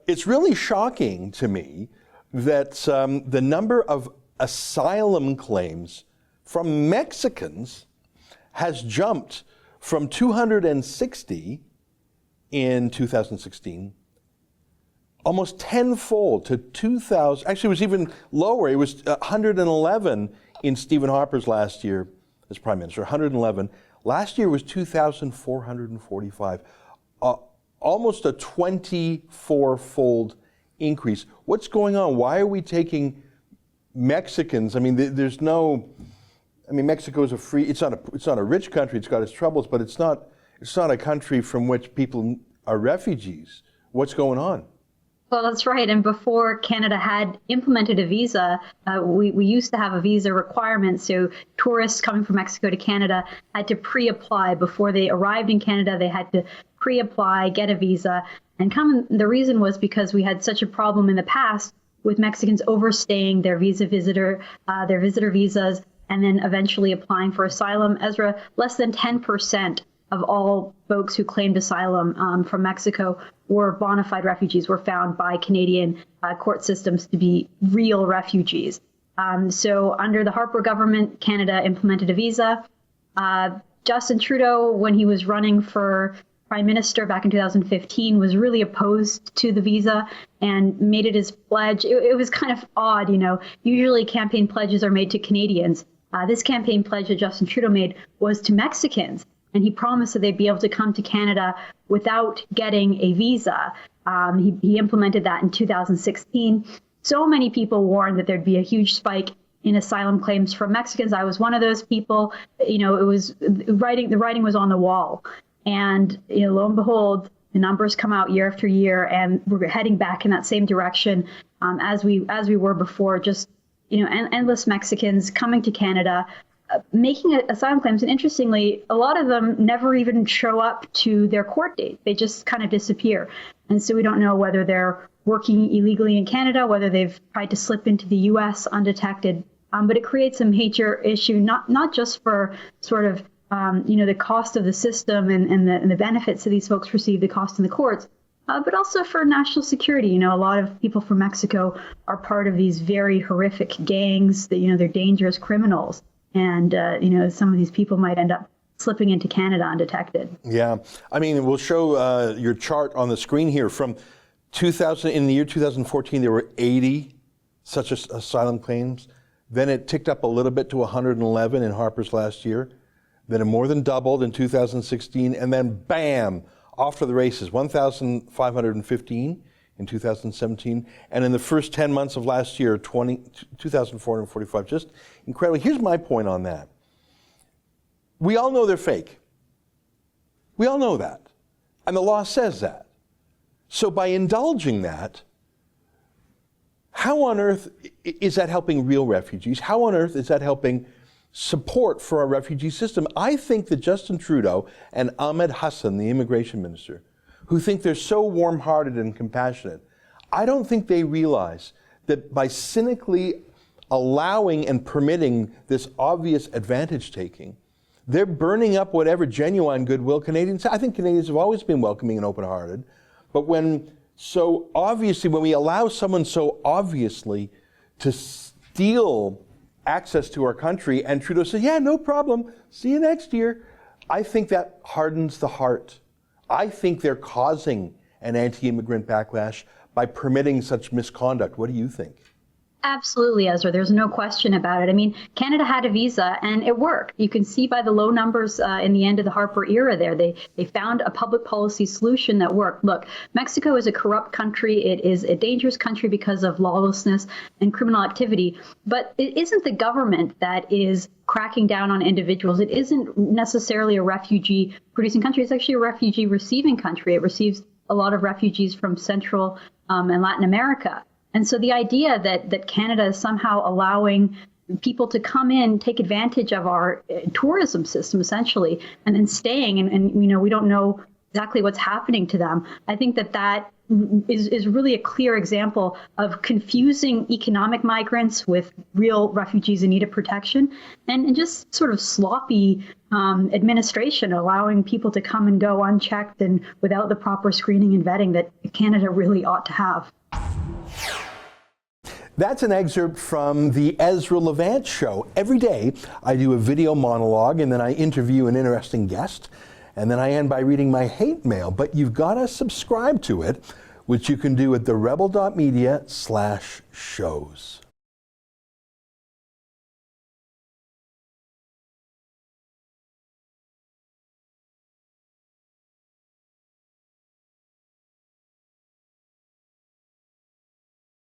it's really shocking to me that the number of asylum claims from Mexicans has jumped from 260 in 2016, almost tenfold to 2,000. Actually, it was even lower. It was 111 in Stephen Harper's last year as Prime Minister, 111. Last year was 2,445, almost a 24-fold increase. What's going on? Why are we taking Mexicans? I mean, there's no. I mean, Mexico is it's not a rich country. It's got its troubles, but it's not a country from which people are refugees. What's going on? Well, that's right. And before Canada had implemented a visa, we used to have a visa requirement. So tourists coming from Mexico to Canada had to pre-apply. Before they arrived in Canada, they had to pre-apply, get a visa. And the reason was because we had such a problem in the past with Mexicans overstaying their visitor visas, and then eventually applying for asylum. Ezra, less than 10% of all folks who claimed asylum from Mexico were bona fide refugees, were found by Canadian court systems to be real refugees. So under the Harper government, Canada implemented a visa. Justin Trudeau, when he was running for Prime Minister back in 2015, was really opposed to the visa and made it his pledge. It was kind of odd, you know. Usually campaign pledges are made to Canadians. This campaign pledge that Justin Trudeau made was to Mexicans, and he promised that they'd be able to come to Canada without getting a visa. He implemented that in 2016. So many people warned that there'd be a huge spike in asylum claims from Mexicans. I was one of those people. You know, the writing was on the wall. And you know, lo and behold, the numbers come out year after year, and we're heading back in that same direction as we were before. Just endless Mexicans coming to Canada, making asylum claims. And interestingly, a lot of them never even show up to their court date. They just kind of disappear. And so we don't know whether they're working illegally in Canada, whether they've tried to slip into the U.S. undetected. But it creates a major issue, not just for sort of the cost of the system and the benefits that these folks receive, the cost in the courts, but also for national security. You know, a lot of people from Mexico are part of these very horrific gangs that, they're dangerous criminals. And, some of these people might end up slipping into Canada undetected. Yeah. I mean, we'll show your chart on the screen here. From 2000, in the year 2014, there were 80 such asylum claims. Then it ticked up a little bit to 111 in Harper's last year. Then it more than doubled in 2016, and then bam, off to the races, 1,515 in 2017, and in the first 10 months of last year, 2,445, just incredible. Here's my point on that. We all know they're fake. We all know that, and the law says that. So by indulging that, how on earth is that helping real refugees? How on earth is that helping support for our refugee system? I think that Justin Trudeau and Ahmed Hassan, the immigration minister, who think they're so warm-hearted and compassionate, I don't think they realize that by cynically allowing and permitting this obvious advantage taking, they're burning up whatever genuine goodwill Canadians. I think Canadians have always been welcoming and open-hearted, but when we allow someone so obviously to steal access to our country, and Trudeau says, yeah, no problem, see you next year, I think that hardens the heart. I think they're causing an anti-immigrant backlash by permitting such misconduct. What do you think? Absolutely, Ezra. There's no question about it. I mean, Canada had a visa and it worked. You can see by the low numbers in the end of the Harper era there. They found a public policy solution that worked. Look, Mexico is a corrupt country. It is a dangerous country because of lawlessness and criminal activity. But it isn't the government that is cracking down on individuals. It isn't necessarily a refugee-producing country. It's actually a refugee-receiving country. It receives a lot of refugees from Central and Latin America. And so the idea that Canada is somehow allowing people to come in, take advantage of our tourism system, essentially, and then staying, and we don't know exactly what's happening to them. I think that is really a clear example of confusing economic migrants with real refugees in need of protection, and just sort of sloppy administration, allowing people to come and go unchecked and without the proper screening and vetting that Canada really ought to have. That's an excerpt from the Ezra Levant Show. Every day I do a video monologue and then I interview an interesting guest. And then I end by reading my hate mail. But you've got to subscribe to it, which you can do at therebel.media/shows.